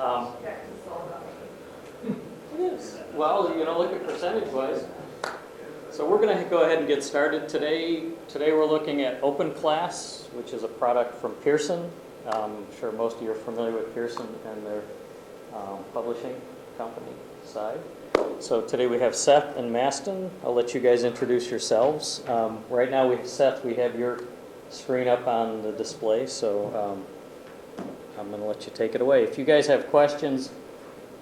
Um, it is. Well, look at percentage-wise. So we're going to go ahead and get started today. Today we're looking at OpenClass, which is a product from Pearson. I'm sure most of you are familiar with Pearson and their publishing company side. So today we have Seth and Maston. I'll let you guys introduce yourselves. Right now, Seth, we have your screen up on the display, so I'm going to let you take it away. If you guys have questions,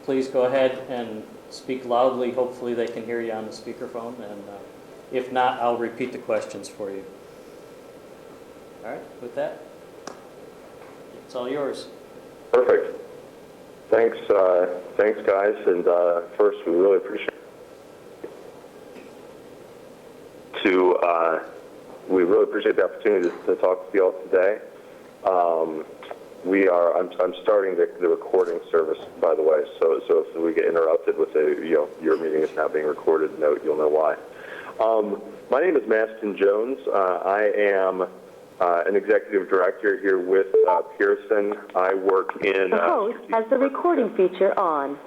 please go ahead and speak loudly. Hopefully they can hear you on the speakerphone, and if not, I'll repeat the questions for you. All right, with that, it's all yours. Perfect. Thanks, guys. And first, we really appreciate the opportunity to talk with you all today. I'm starting the recording service, by the way. So if we get interrupted with your meeting is now being recorded, you'll know why. My name is Maston Jones. I am an executive director here with Pearson. I work in... The host has the recording feature on.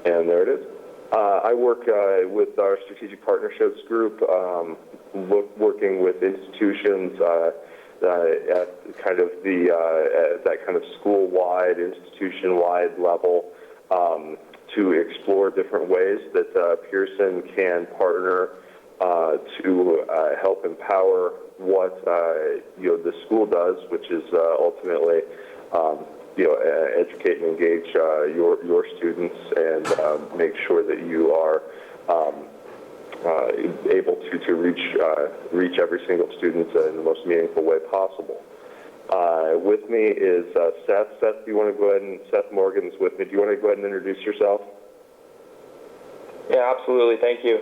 And there it is. I work with our strategic partnerships group, working with institutions at kind of that kind of school-wide, institution-wide level to explore different ways that Pearson can partner to help empower what the school does, which is ultimately educate and engage your students and make sure that you are able to reach every single student in the most meaningful way possible. With me is Seth. Seth, do you want to go ahead and Seth Morgan's with me? Do you want to go ahead and introduce yourself? Yeah, absolutely. Thank you.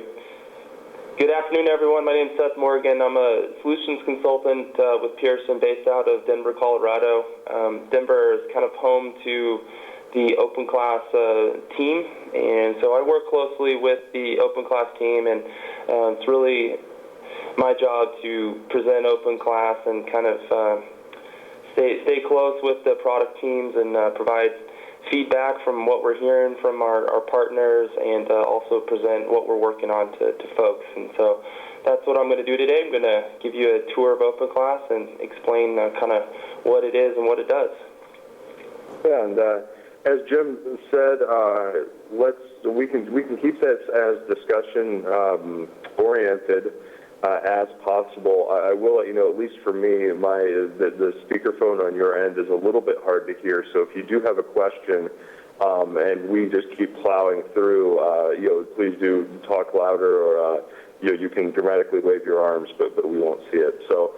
Good afternoon, everyone. My name is Seth Morgan. I'm a solutions consultant with Pearson based out of Denver, Colorado. Denver is kind of home to the OpenClass team, and so I work closely with the OpenClass team, and it's really my job to present OpenClass and kind of stay close with the product teams and provide feedback from what we're hearing from our partners, and also present what we're working on to folks. And so that's what I'm going to do today. I'm going to give you a tour of OpenClass and explain kind of what it is and what it does. Yeah, and as Jim said, we can keep this as discussion oriented as possible. I will let you know, at least for me, the speakerphone on your end is a little bit hard to hear. So if you do have a question, and we just keep plowing through, please do talk louder, or you can dramatically wave your arms, but we won't see it. So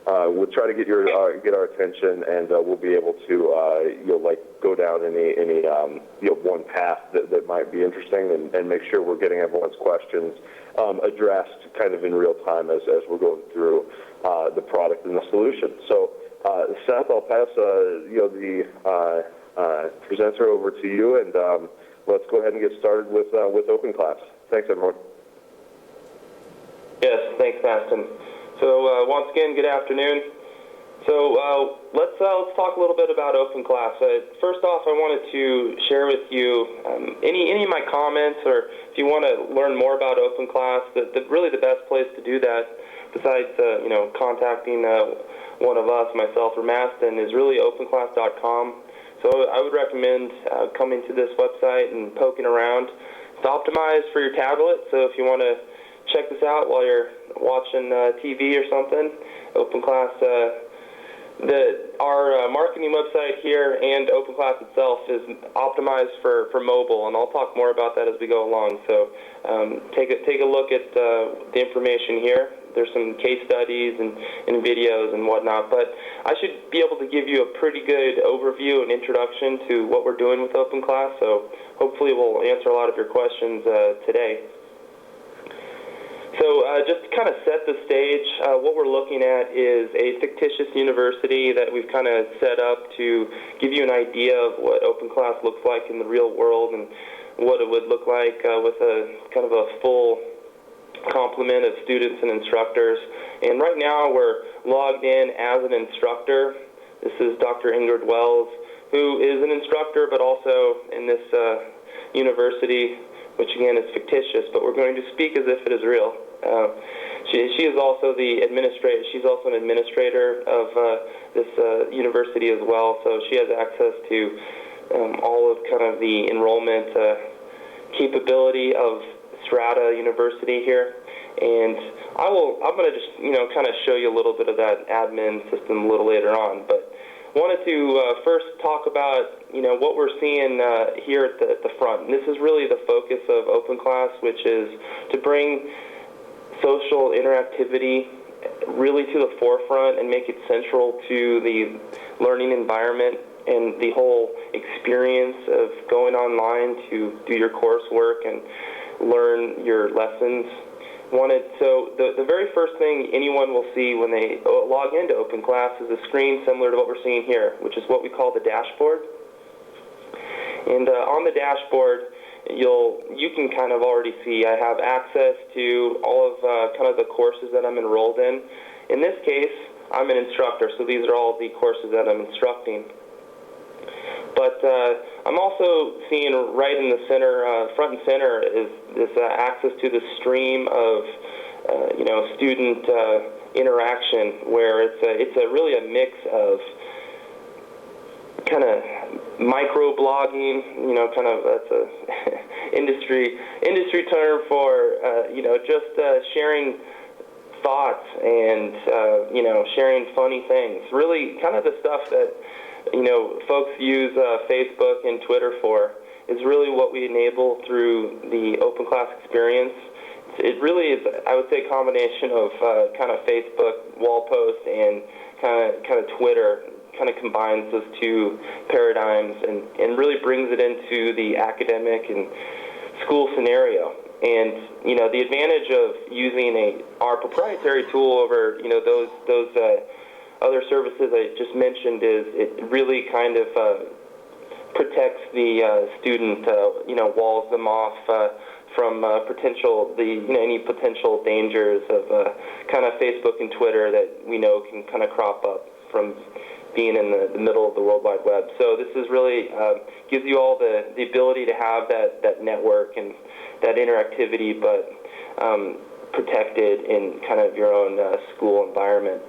we'll try to get our attention, and we'll be able to go down any one path that might be interesting, and make sure we're getting everyone's questions addressed kind of in real time as we're going through the product and the solution. So Seth, I'll pass the presenter over to you, and let's go ahead and get started with OpenClass. Thanks, everyone. Yes, thanks, Maston. So once again, good afternoon. So let's talk a little bit about OpenClass. First off, I wanted to share with you any of my comments, or if you want to learn more about OpenClass, really the best place to do that, besides contacting one of us, myself or Maston, is really openclass.com. So I would recommend coming to this website and poking around. It's optimized for your tablet, so if you want to check this out while you're watching TV or something, OpenClass. Our marketing website here and OpenClass itself is optimized for mobile, and I'll talk more about that as we go along. So take a look at the information here. There's some case studies and videos and whatnot, but I should be able to give you a pretty good overview and introduction to what we're doing with OpenClass, so hopefully we'll answer a lot of your questions today. So just to kind of set the stage, what we're looking at is a fictitious university that we've kind of set up to give you an idea of what OpenClass looks like in the real world and what it would look like with a kind of a full complement of students and instructors. And right now we're logged in as an instructor. This is Dr. Ingrid Wells, who is an instructor, but also in this university, which again is fictitious, but we're going to speak as if it is real. She is also the administrator. She's also an administrator of this university as well, so she has access to all of kind of the enrollment capability of Strata University here. And I'm going to just, kind of show you a little bit of that admin system a little later on. But wanted to first talk about, what we're seeing here at the front. And this is really the focus of OpenClass, which is to bring social interactivity really to the forefront and make it central to the learning environment and the whole experience of going online to do your coursework and learn your lessons. So the very first thing anyone will see when they log into OpenClass is a screen similar to what we're seeing here, which is what we call the dashboard. And on the dashboard, you can kind of already see I have access to all of kind of the courses that I'm enrolled in. In this case, I'm an instructor, so these are all the courses that I'm instructing. But I'm also seeing right in the center, front and center, is this access to the stream of, student interaction, where it's really a mix of kind of micro-blogging, kind of that's a industry term for, just sharing thoughts and, sharing funny things. Really kind of the stuff that folks use Facebook and Twitter for is really what we enable through the OpenClass experience. It really is, I would say, a combination of kind of Facebook wall posts and kind of Twitter. Kind of combines those two paradigms and really brings it into the academic and school scenario. And the advantage of using our proprietary tool over those other services I just mentioned is it really kind of protects the student, walls them off from any potential dangers of kind of Facebook and Twitter that we know can kind of crop up from being in the middle of the World Wide Web. So this is really gives you all the ability to have that network and that interactivity, but protected in kind of your own school environment.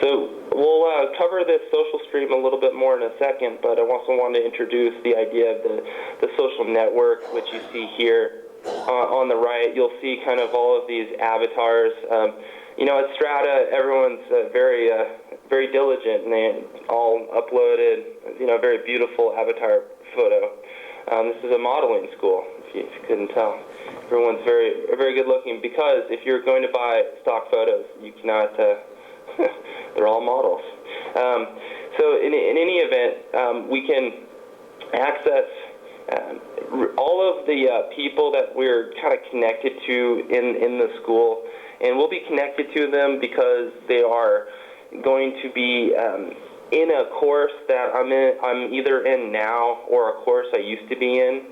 So we'll cover this social stream a little bit more in a second, but I also want to introduce the idea of the social network, which you see here on the right. You'll see kind of all of these avatars. At Strata, everyone's very diligent, and they all uploaded, a very beautiful avatar photo. This is a modeling school, if you couldn't tell. Everyone's very good looking, because if you're going to buy stock photos, you cannot, they're all models. So in any event, we can access all of the people that we're kind of connected to in the school, and we'll be connected to them because they are going to be in a course that I'm either in now or a course I used to be in.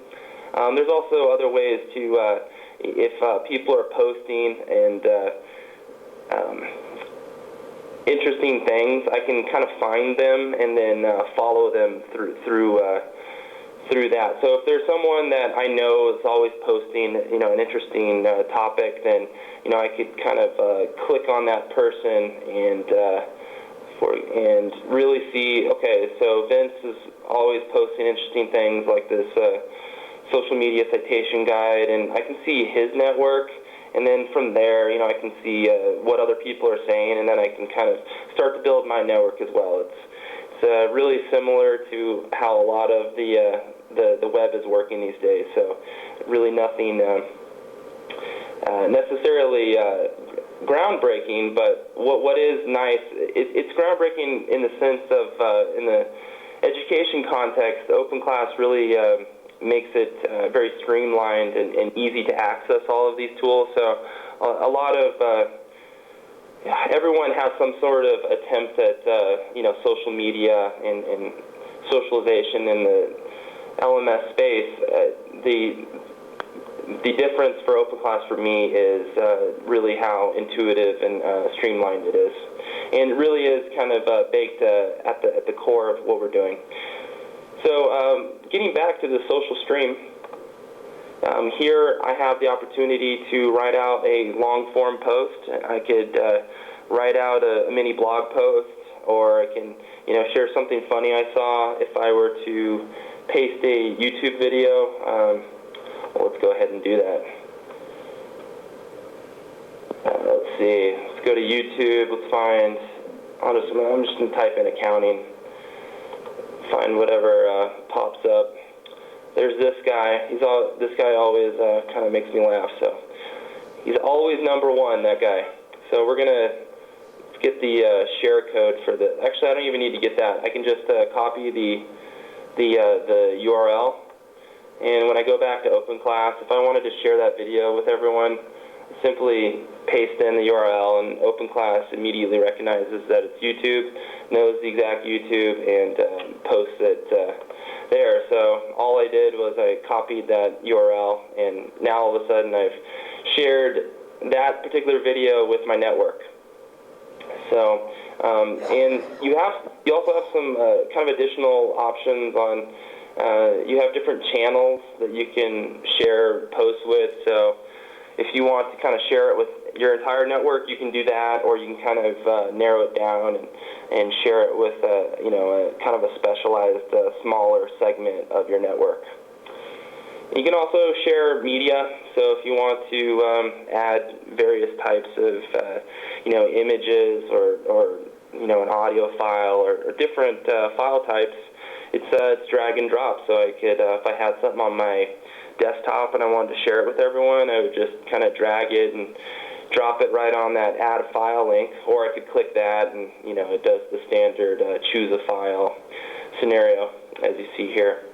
There's also other ways to, if people are posting and interesting things, I can kind of find them and then follow them through that. So if there's someone that I know is always posting, an interesting topic, then I could kind of click on that person and really see, okay, so Vince is always posting interesting things like this social media citation guide, and I can see his network, and then from there, I can see what other people are saying, and then I can kind of start to build my network as well. It's really similar to how a lot of the web is working these days, so really nothing necessarily groundbreaking, but what is nice, it's groundbreaking in the sense of, in the education context, OpenClass really makes it very streamlined and easy to access all of these tools. So a lot of, everyone has some sort of attempt at, social media and socialization in the LMS space. The difference for OpenClass for me is really how intuitive and streamlined it is. and it really is kind of baked at the core of what we're doing. So getting back to the social stream, here I have the opportunity to write out a long-form post. I could write out a mini blog post, or I can, share something funny I saw. If I were to paste a YouTube video, well, let's go ahead and do that. Let's see. Let's go to YouTube. Let's find. I'm just gonna type in accounting. Find whatever pops up. There's this guy. This guy always kind of makes me laugh. So he's always number one. That guy. So we're gonna get the share code for the. Actually, I don't even need to get that. I can just copy the URL. And when I go back to OpenClass, if I wanted to share that video with everyone, simply paste in the URL, and OpenClass immediately recognizes that it's YouTube, knows the exact YouTube, and posts it there. So all I did was I copied that URL, and now all of a sudden I've shared that particular video with my network. So, and you also have some kind of additional options on. You have different channels that you can share posts with. So if you want to kind of share it with your entire network, you can do that, or you can kind of narrow it down and share it with a kind of a specialized smaller segment of your network. You can also share media. So if you want to add various types of images or an audio file or different file types, it's drag and drop. So I could, if I had something on my desktop and I wanted to share it with everyone, I would just kind of drag it and drop it right on that add a file link, or I could click that and it does the standard choose a file scenario as you see here.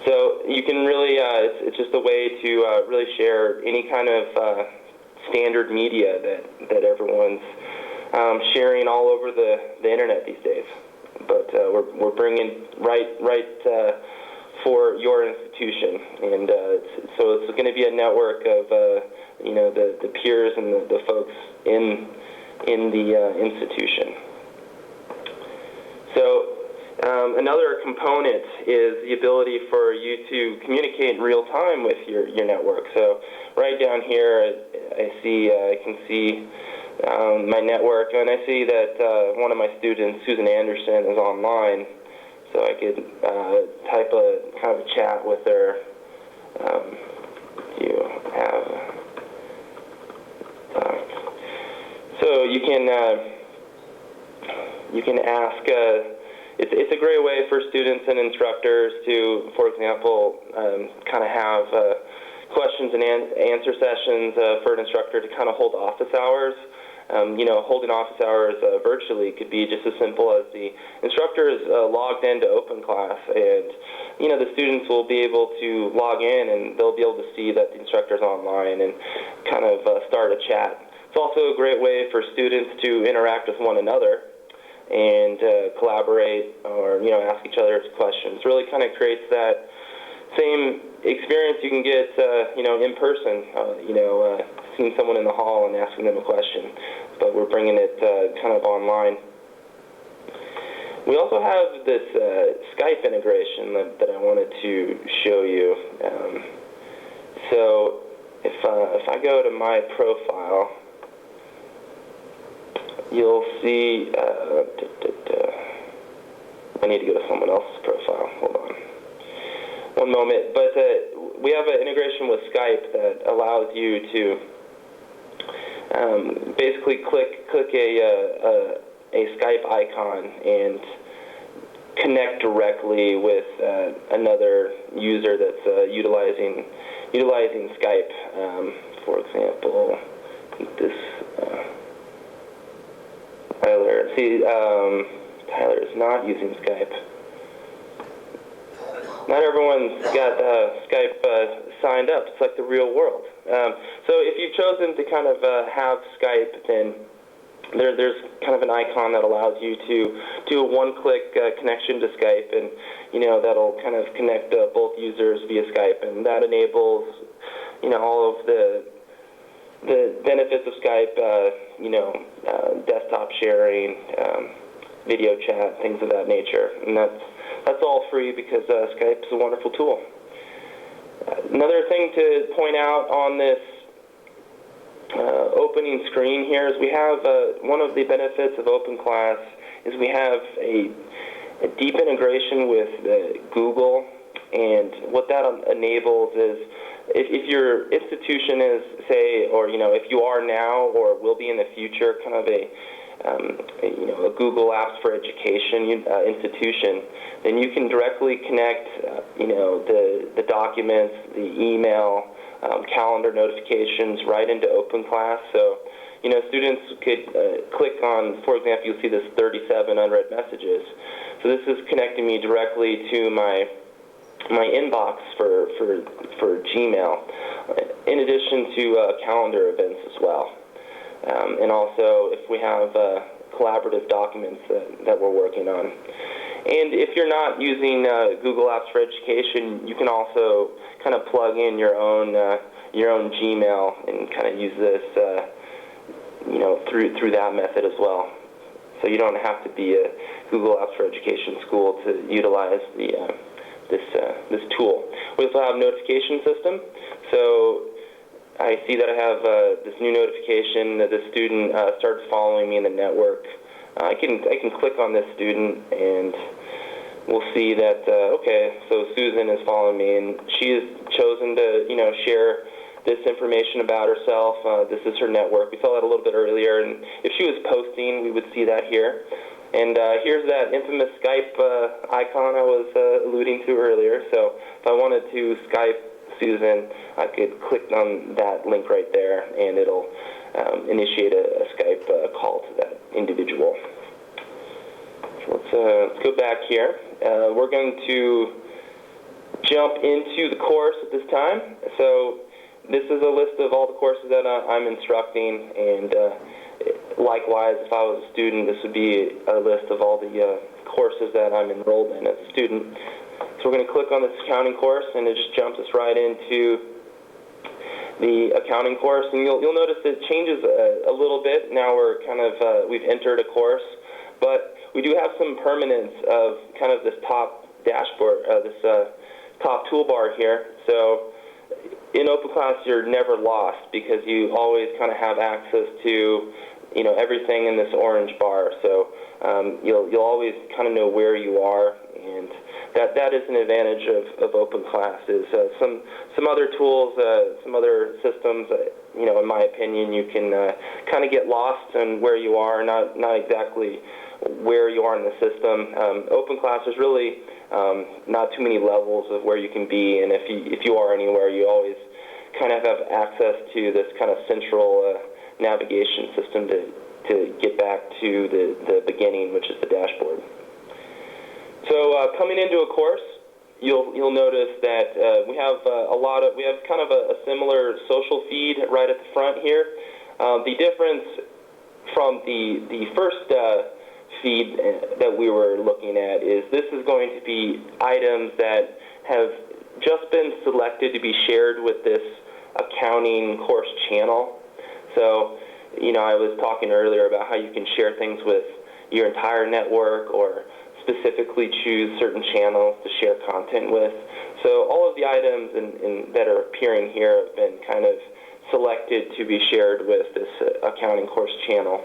So you can really, it's just a way to really share any kind of standard media that everyone's sharing all over the internet these days. But we're bringing right for your institution, and so it's going to be a network of the peers and the folks in the institution. So another component is the ability for you to communicate in real time with your network. So right down here, I can see my network, and I see that one of my students, Susan Anderson, is online. So I could type a kind of a chat with her. So you can ask. It's a great way for students and instructors to, for example, kind of have questions and answer sessions for an instructor to kind of hold office hours. Holding office hours virtually could be just as simple as the instructor is logged into OpenClass, and the students will be able to log in and they'll be able to see that the instructor's online and kind of start a chat. It's also a great way for students to interact with one another and collaborate or ask each other questions. Really kind of creates that same experience you can get in person. Seeing someone in the hall and asking them a question, but we're bringing it kind of online. We also have this Skype integration that I wanted to show you. So if I go to my profile, you'll see. I need to go to someone else's profile. Hold on. One moment. But we have an integration with Skype that allows you to basically click a Skype icon and connect directly with another user that's utilizing Skype. For example, this Tyler. See, Tyler is not using Skype. Not everyone's got Skype signed up. It's like the real world. So if you've chosen to kind of have Skype, then there's kind of an icon that allows you to do a one-click connection to Skype, and that'll kind of connect both users via Skype, and that enables all of the the benefits of Skype, desktop sharing, video chat, things of that nature, and that's all free because Skype is a wonderful tool. Another thing to point out on this opening screen here is we have one of the benefits of OpenClass is we have a deep integration with Google, and what that enables is if your institution is, say, or if you are now or will be in the future kind of a Google Apps for Education institution, then you can directly connect the documents, the email, calendar notifications right into OpenClass. So students could click on, for example, you'll see this 37 unread messages. So this is connecting me directly to my inbox for Gmail, in addition to calendar events as well. And also if we have collaborative documents that we're working on. And if you're not using Google Apps for Education, you can also kind of plug in your own Gmail and kind of use this through that method as well. So you don't have to be a Google Apps for Education school to utilize this tool. We also have a notification system. So I see that I have this new notification that the student started following me in the network. I can click on this student and we'll see that okay, so Susan is following me and she has chosen to share this information about herself. This is her network. We saw that a little bit earlier, and if she was posting, we would see that here. And here's that infamous Skype icon I was alluding to earlier. So if I wanted to Skype Susan, I could click on that link right there, and it'll initiate a Skype call to that individual. So let's go back here. We're going to jump into the course at this time. So this is a list of all the courses that I'm instructing, and likewise, if I was a student, this would be a list of all the courses that I'm enrolled in as a student. So we're going to click on this accounting course, and it just jumps us right into the accounting course. And you'll notice it changes a little bit. Now we're kind of we've entered a course, but we do have some permanence of kind of this top dashboard, this top toolbar here. So in OpenClass, you're never lost because you always kind of have access to everything in this orange bar. So you'll always kind of know where you are, and that is an advantage of OpenClass. Is some other tools, some other systems, in my opinion, you can kind of get lost in where you are, not exactly where you are in the system. OpenClass is really not too many levels of where you can be, and if you are anywhere, you always kind of have access to this kind of central navigation system to get back to the beginning, which is the dashboard. So coming into a course, you'll notice that we have kind of a similar social feed right at the front here. The difference from the first feed that we were looking at is this is going to be items that have just been selected to be shared with this accounting course channel. So, I was talking earlier about how you can share things with your entire network or specifically choose certain channels to share content with. So all of the items that are appearing here have been kind of selected to be shared with this accounting course channel.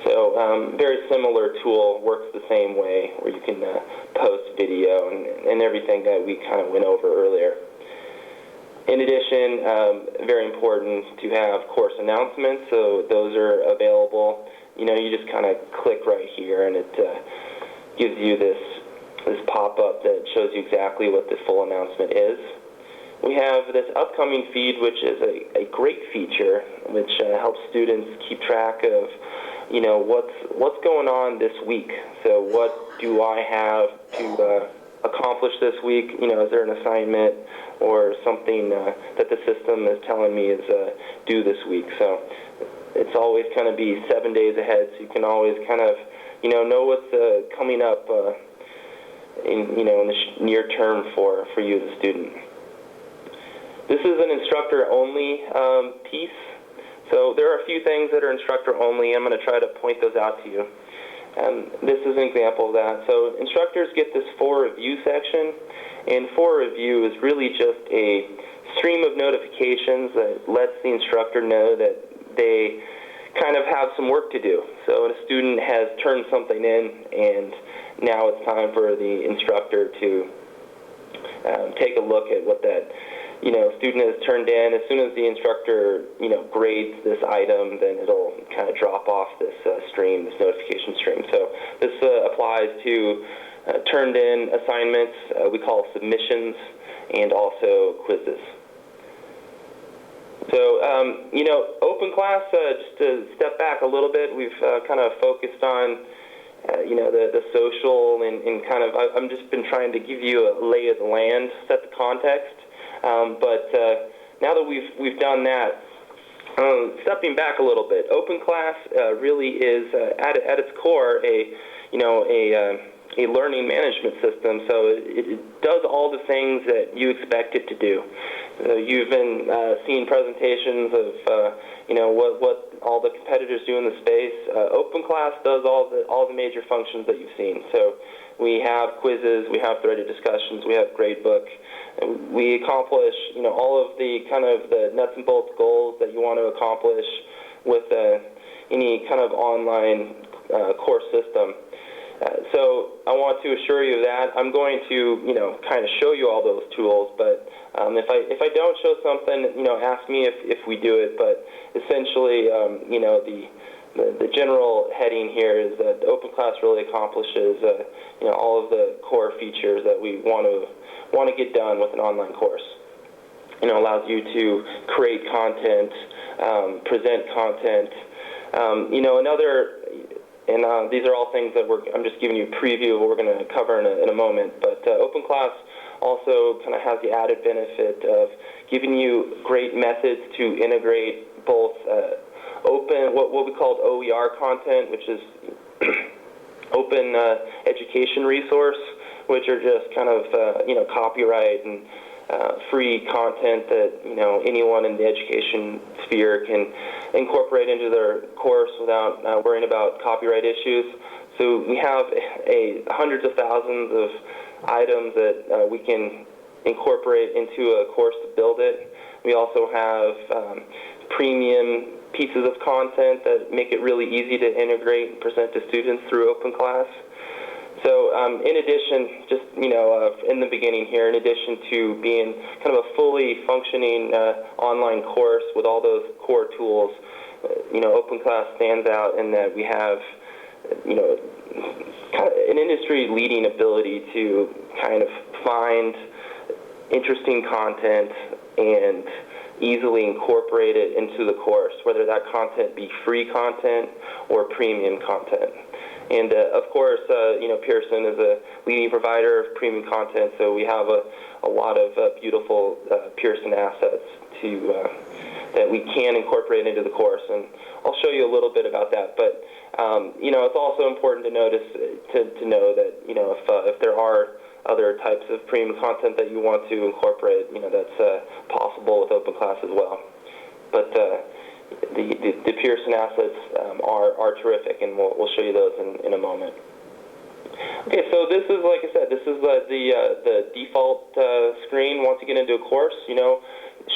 So very similar tool, works the same way, where you can post video and everything that we kind of went over earlier. In addition, very important to have course announcements, so those are available. You just kind of click right here, and it gives you this pop-up that shows you exactly what the full announcement is. We have this upcoming feed, which is a great feature, which helps students keep track of what's going on this week. So what do I have to accomplish this week? Is there an assignment or something that the system is telling me is due this week? So it's always kind of be 7 days ahead, so you can always kind of know what's coming up in the near term for you as a student. This is an instructor-only piece. So there are a few things that are instructor-only. I'm going to try to point those out to you. This is an example of that. So instructors get this for review section, and for review is really just a stream of notifications that lets the instructor know that they kind of have some work to do. So a student has turned something in, and now it's time for the instructor to take a look at what that student has turned in. As soon as the instructor grades this item, then it'll kind of drop off this stream, this notification stream. So this applies to turned in assignments, we call submissions, and also quizzes. So, open class, just to step back a little bit, we've kind of focused on, the social and kind of, I've just been trying to give you a lay of the land, set the context. But now that we've done that, stepping back a little bit, open class really is at its core a learning management system. So it does all the things that you expect it to do. You've been seeing presentations of what all the competitors do in the space. Open class does all the major functions that you've seen. So we have quizzes, we have threaded discussions, we have gradebook. We accomplish all of the kind of the nuts and bolts goals that you want to accomplish with any kind of online course system. So I want to assure you of that. I'm going to, kind of show you all those tools, but if I don't show something, ask me if we do it. But essentially, the general heading here is that Open Class really accomplishes, all of the core features that we want to get done with an online course. Allows you to create content, present content. These are all things that I'm just giving you a preview of what we're going to cover in a moment. But Open Class also kind of has the added benefit of giving you great methods to integrate both open, what we call OER content, which is open education resource, which are just kind of copyright and free content that anyone in the education sphere can incorporate into their course without worrying about copyright issues. So we have hundreds of thousands of items that we can incorporate into a course to build it. We also have premium pieces of content that make it really easy to integrate and present to students through Open Class. So in addition, just, in the beginning here, in addition to being kind of a fully functioning online course with all those core tools, Open Class stands out in that we have, kind of an industry-leading ability to kind of find interesting content and easily incorporate it into the course, whether that content be free content or premium content. And of course, Pearson is a leading provider of premium content, so we have a lot of beautiful Pearson assets that we can incorporate into the course, and I'll show you a little bit about that. But it's also important to notice to know that if there are other types of premium content that you want to incorporate, that's possible with Open Class as well. But the Pearson assets are terrific, and we'll show you those in a moment. Okay, so this is, like I said, this is the default screen once you get into a course,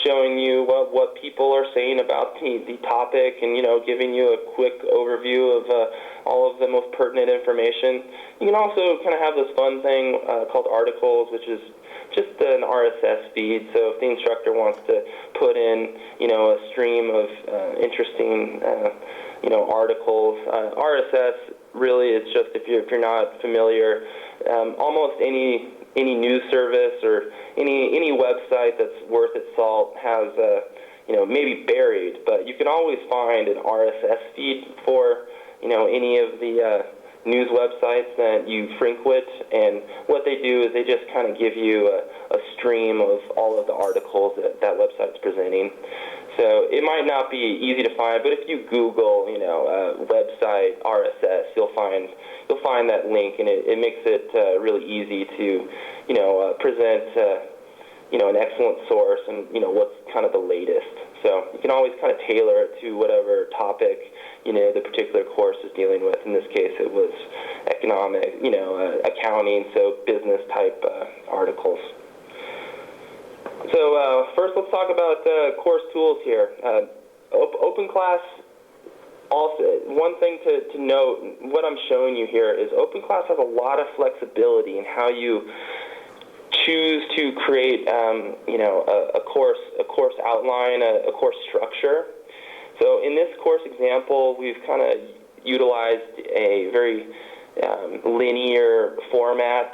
showing you what people are saying about the topic and, giving you a quick overview of all of the most pertinent information. You can also kind of have this fun thing called articles, which is just an RSS feed. So if the instructor wants to put in, a stream of interesting, articles, RSS really is just, if you're not familiar, almost any news service or any website that's worth its salt has, maybe buried, but you can always find an RSS feed for, any of the news websites that you frequent, and what they do is they just kind of give you a stream of all of the articles that website's presenting. So it might not be easy to find, but if you Google, website RSS, you'll find that link, and it makes it really easy to, present an excellent source and, what's kind of the latest. So you can always kind of tailor it to whatever topic, the particular course is dealing with. In this case, it was economic, accounting, so business type articles. So first, let's talk about course tools here. OpenClass, also, one thing to note, what I'm showing you here is OpenClass has a lot of flexibility in how you choose to create, a course outline, a course structure. So in this course example, we've kind of utilized a very linear format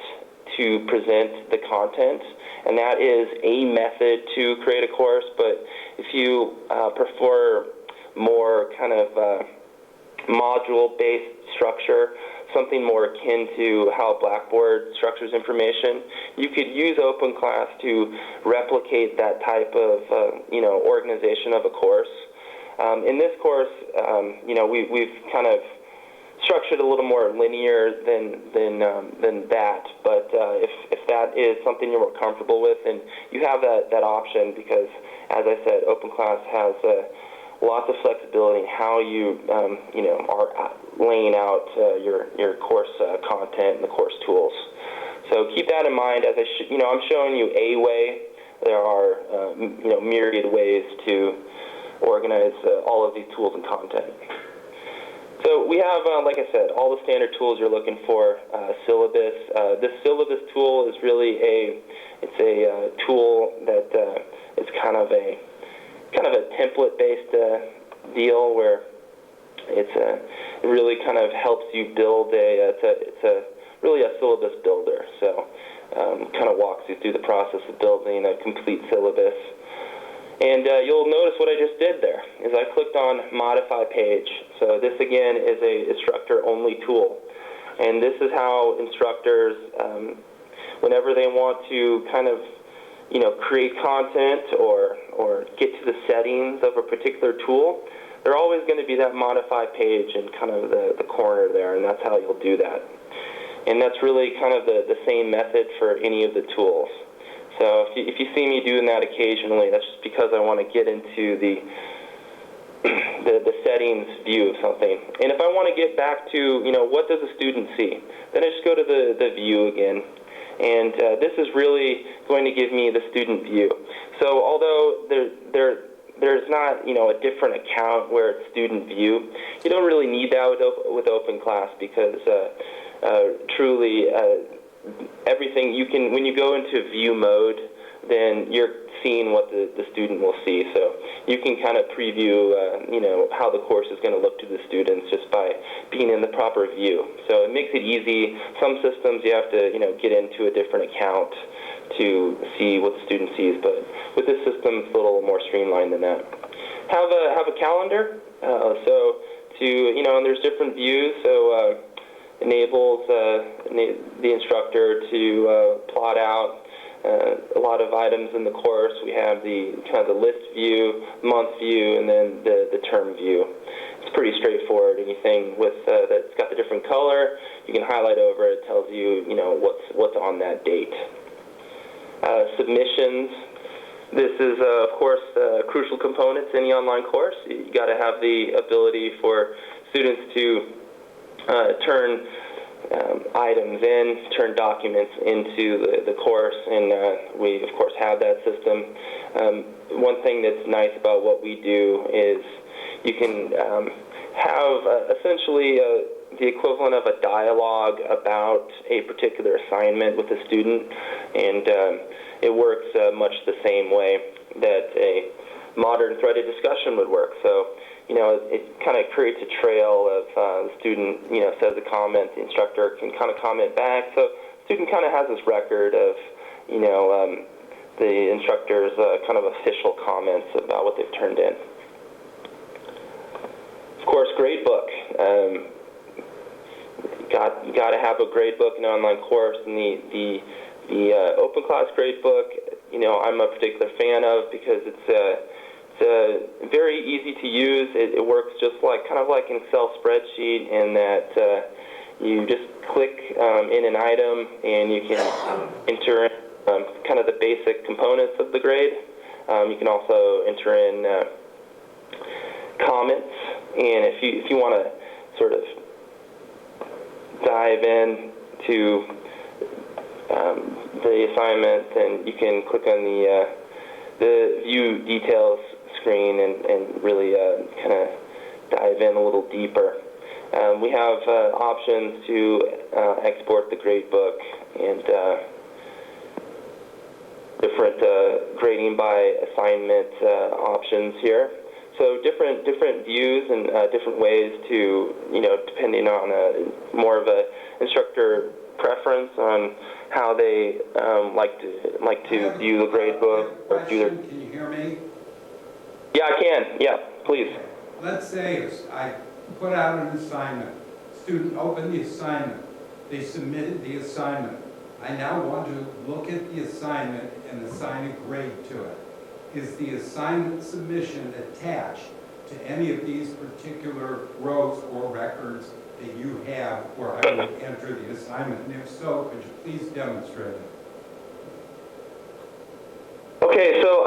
to present the content, and that is a method to create a course. But if you prefer more kind of module-based structure, something more akin to how Blackboard structures information, you could use OpenClass to replicate that type of organization of a course. In this course, we've kind of structured a little more linear than that. But if that is something you're more comfortable with, then you have that option, because, as I said, OpenClass has lots of flexibility in how you are laying out your course content and the course tools. So keep that in mind. As I'm showing you a way. There are myriad ways to organize all of these tools and content. So we have, like I said, all the standard tools you're looking for. Syllabus. This syllabus tool is really a tool that is kind of a template-based deal, where it really kind of helps you build it's really a syllabus builder. So kind of walks you through the process of building a complete syllabus. And you'll notice what I just did there is I clicked on Modify Page. So this, again, is a instructor-only tool. And this is how instructors, whenever they want to kind of, create content or get to the settings of a particular tool, there's always going to be that Modify Page in kind of the corner there, and that's how you'll do that. And that's really kind of the same method for any of the tools. So if you see me doing that occasionally, that's just because I want to get into the settings view of something. And if I want to get back to, what does a student see, then I just go to the view again. And this is really going to give me the student view. So although there's not, a different account where it's student view, you don't really need that with OpenClass, because truly everything when you go into view mode, then you're seeing what the student will see. So you can kind of preview, how the course is going to look to the students just by being in the proper view. So it makes it easy. Some systems you have to, get into a different account to see what the student sees, but with this system, it's a little more streamlined than that. Have a calendar. And there's different views. So enables the instructor to plot out a lot of items in the course. We have the kind of the list view, month view, and then the term view. It's pretty straightforward. Anything with that's got the different color, you can highlight over it. It tells you, what's on that date. Submissions. This is, of course, a crucial component to any online course. You got to have the ability for students to turn items in, turn documents into the course, and we, of course, have that system. One thing that's nice about what we do is you can have essentially the equivalent of a dialogue about a particular assignment with a student, and it works much the same way that a modern threaded discussion would work. So, it kind of creates a trail of the student, says a comment, the instructor can kind of comment back. So the student kind of has this record of, the instructor's kind of official comments about what they've turned in. Of course, gradebook. You got to have a gradebook in an online course, and the OpenClass gradebook, I'm a particular fan of, because it's very easy to use. It works just kind of like an Excel spreadsheet, in that you just click in an item and you can enter kind of the basic components of the grade. You can also enter in comments, and if you want to sort of dive in to the assignment, then you can click on the view details screen and really kind of dive in a little deeper. We have options to export the gradebook and different grading by assignment options here. So different views and different ways to, depending on more of a instructor preference on how they like to view the gradebook or do their. Can you hear me? Yeah, I can. Yeah, please. Let's say I put out an assignment. Student opened the assignment. They submitted the assignment. I now want to look at the assignment and assign a grade to it. Is the assignment submission attached to any of these particular rows or records that you have where I would enter the assignment? And if so, could you please demonstrate it? Okay, so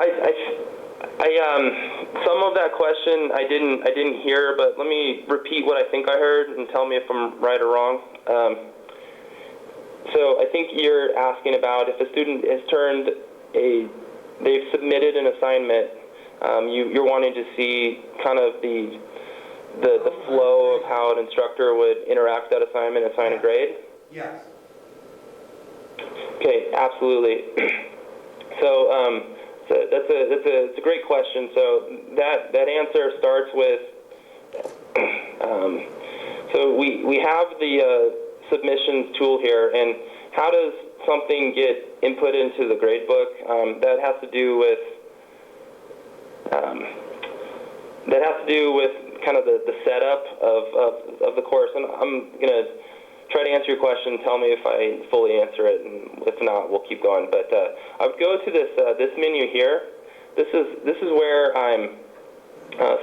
some of that question I didn't hear, but let me repeat what I think I heard and tell me if I'm right or wrong. So I think you're asking about if a student has they've submitted an assignment, you're wanting to see kind of the flow of how an instructor would interact with that assignment and assign a grade? Yes. Okay, absolutely. So that's a great question. So that answer starts with so we have the submissions tool here, and how does something get input into the gradebook? That has to do with kind of the setup of the course, and I'm gonna try to answer your question. Tell me if I fully answer it, and if not, we'll keep going. But I would go to this menu here. This is where I'm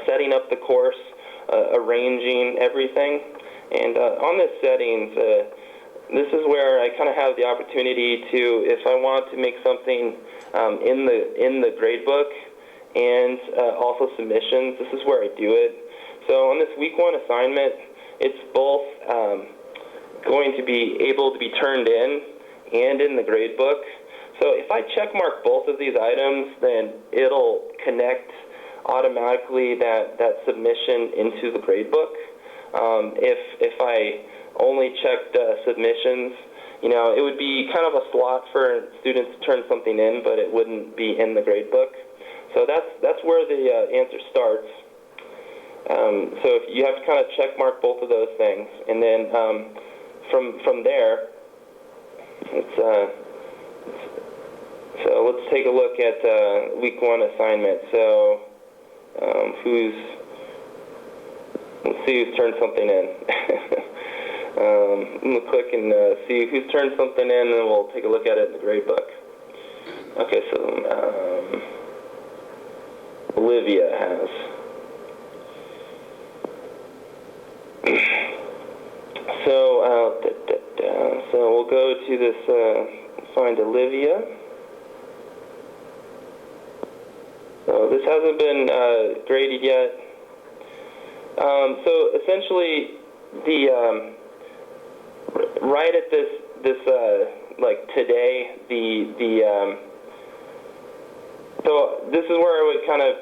setting up the course, arranging everything, and on this settings, this is where I kind of have the opportunity to, if I want to make something in the gradebook and also submissions, this is where I do it. So on this week 1 assignment, it's both going to be able to be turned in and in the gradebook. So if I check mark both of these items, then it'll connect automatically that submission into the gradebook. If I only checked submissions, it would be kind of a slot for students to turn something in, but it wouldn't be in the gradebook. So that's where the answer starts. So if you have to kind of check mark both of those things, and then from there, so let's take a look at week 1 assignment. So let's see who's turned something in. I'm going to click and see who's turned something in, and then we'll take a look at it in the gradebook. Okay, so Olivia has. So we'll go to this, find Olivia. So this hasn't been graded yet. So essentially, right at this like today, so this is where I would kind of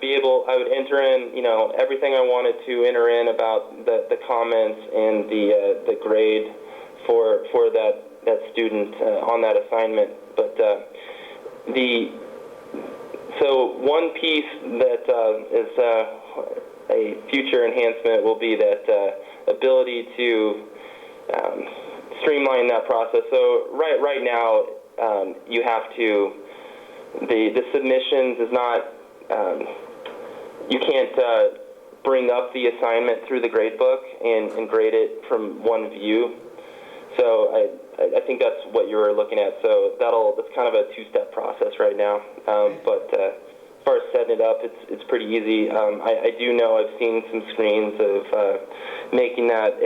I would enter in, everything I wanted to enter in about the comments and the grade for that student on that assignment. But so one piece that is a future enhancement will be that ability to streamline that process. So right now, you have to. The submissions is not, you can't bring up the assignment through the gradebook and grade it from one view. So I think that's what you were looking at. So that's kind of a 2-step process right now. But as far as setting it up, it's pretty easy. I do know I've seen some screens of making that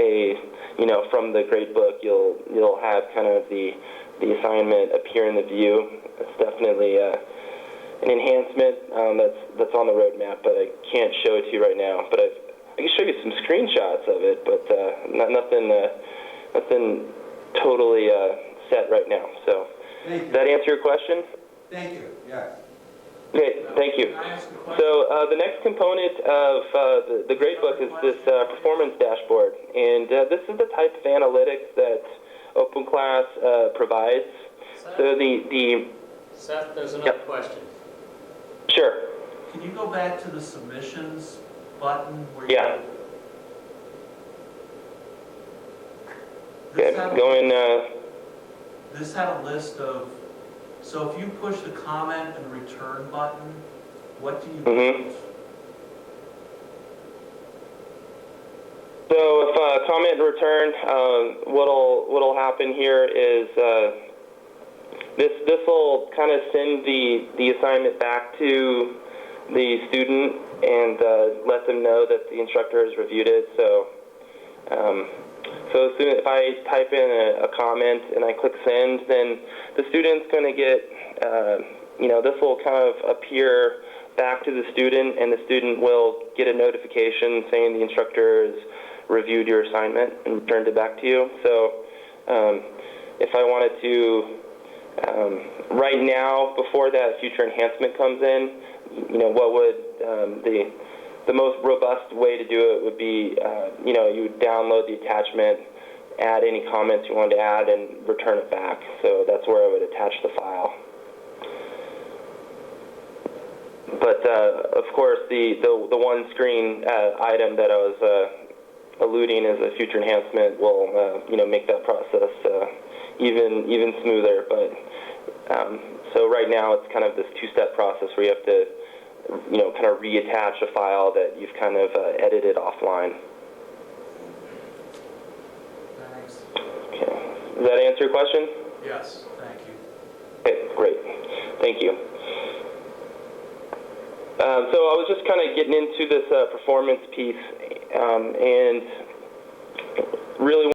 from the gradebook, you'll have kind of the the assignment appear in the view. It's definitely an enhancement that's on the roadmap, but I can't show it to you right now. But I can show you some screenshots of it, but nothing totally set right now. So, Thank does you. that answer your question? Thank you, yes. Okay, thank you. So the next component of the gradebook is this performance dashboard, and this is the type of analytics that OpenClass provides. So Seth, there's another question. Sure. Can you go back to the submissions button where Yeah. This Okay, had a- going. This had a list of, so if you push the comment and return button, what do you Mhm. get? So if comment and return, what'll happen here is this will kind of send the assignment back to the student and let them know that the instructor has reviewed it. So as soon as if I type in a comment and I click send, then the student's going to get this will kind of appear back to the student, and the student will get a notification saying the instructor has reviewed your assignment and returned it back to you. So if I wanted to, right now, before that future enhancement comes in, what would the most robust way to do it would be, you would download the attachment, add any comments you wanted to add, and return it back. So that's where I would attach the file. But of course, the one screen item that I was alluding as a future enhancement will make that process even smoother. But so right now it's kind of this two-step process where you have to kind of reattach a file that you've kind of edited offline. Thanks. Okay. Does that answer your question? Yes, thank you. Okay, great. Thank you. So I was just kind of getting into this performance piece and really